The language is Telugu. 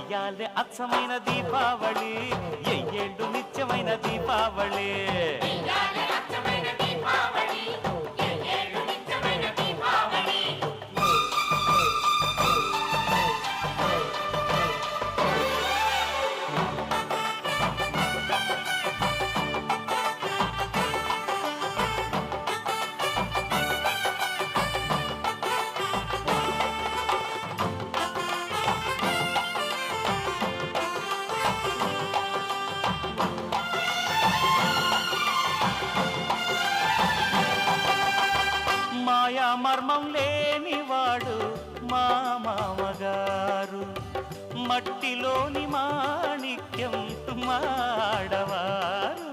చెయ్యాలి అచ్చమైన దీపావళి, ఎయ్యేళ్ళు నిత్యమైన దీపావళి. మాయా మర్మం లేనివాడు మా మామగారు, మట్టిలోని మాణిక్యం మాడవారు.